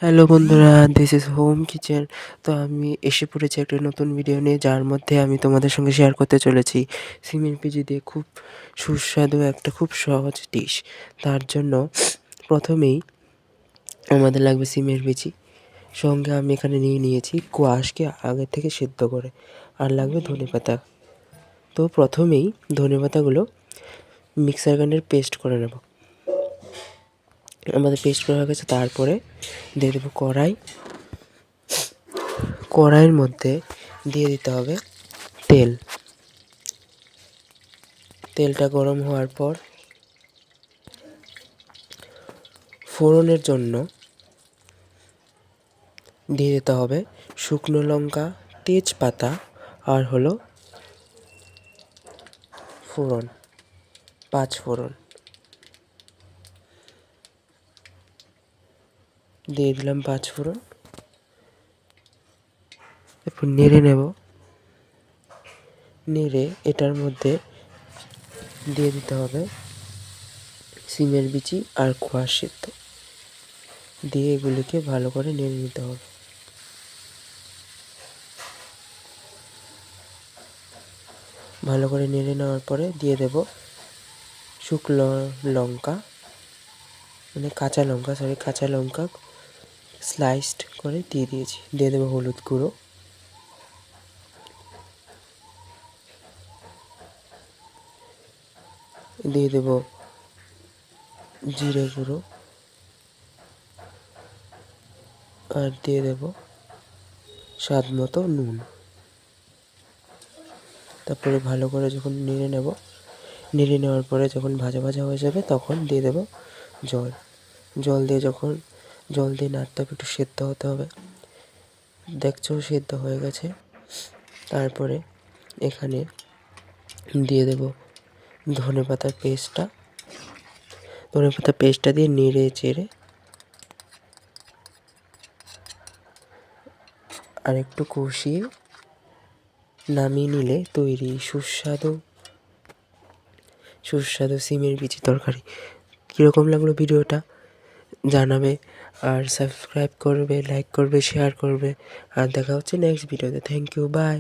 Hello বন্ধুরা, this is home kitchen. তো আমি এসে পড়েছি একটা নতুন ভিডিও নিয়ে, যার মধ্যে আমি তোমাদের সঙ্গে শেয়ার করতে চলেছি সিমের বিচি দিয়ে খুব সুস্বাদু একটা খুব সহজ ডিশ। তার জন্য প্রথমেই আমাদের লাগবে সিমের বিচি, সঙ্গে আমি এখানে নিয়েছি কোয়াশকে আগে থেকে সেদ্ধ করে, আর লাগবে ধনেপাতা। তো প্রথমেই ধনেপাতাগুলো মিক্সার গ্রাইন্ডারে পেস্ট করে নেব। আমাদের পেস্ট করা হয়ে গেছে। তারপরে দিয়ে দেবো কড়াইয়ের মধ্যে দিয়ে দিতে হবে তেল। তেলটা গরম হওয়ার পর ফোড়নের জন্য দিয়ে দিতে হবে শুকনো লঙ্কা, তেজপাতা আর হলো ফোড়ন, 5 ফোড়ন দিয়ে দিলাম। 5 ফোড়ন এরপর নেড়ে নেব। নেড়ে এটার মধ্যে দিয়ে দিতে হবে সিমের বিচি আর কোয়াশ সেদ্ধ, দিয়ে এগুলিকে ভালো করে নেড়ে নিতে হবে। ভালো করে নেড়ে নেওয়ার পরে দিয়ে দেব শুকনো লঙ্কা, মানে কাঁচা লঙ্কা স্লাইসড করে দিয়ে দিয়েছি। দিয়ে দেবো হলুদ গুঁড়ো, দিয়ে দেব জিরে গুঁড়ো, আর দিয়ে দেব স্বাদ মতো নুন। তারপরে ভালো করে যখন নেড়ে নেওয়ার পরে যখন ভাজা ভাজা হয়ে যাবে, তখন দিয়ে দেব জল। জল দিয়ে নাড়তে হবে, একটু সেদ্ধ হতে হবে। দেখছো সেদ্ধ হয়ে গেছে। তারপরে এখানে দিয়ে দেব ধনেপাতার পেস্টটা দিয়ে নেড়ে চেড়ে আর একটু কষিয়ে নামিয়ে নিলে তৈরি সুস্বাদু সিমের বিচি তরকারি। কীরকম লাগলো ভিডিওটা জানাবে, আর সাবস্ক্রাইব করবে, লাইক করবে, শেয়ার করবে। আর দেখা হচ্ছে নেক্সট ভিডিওতে। Thank you, by.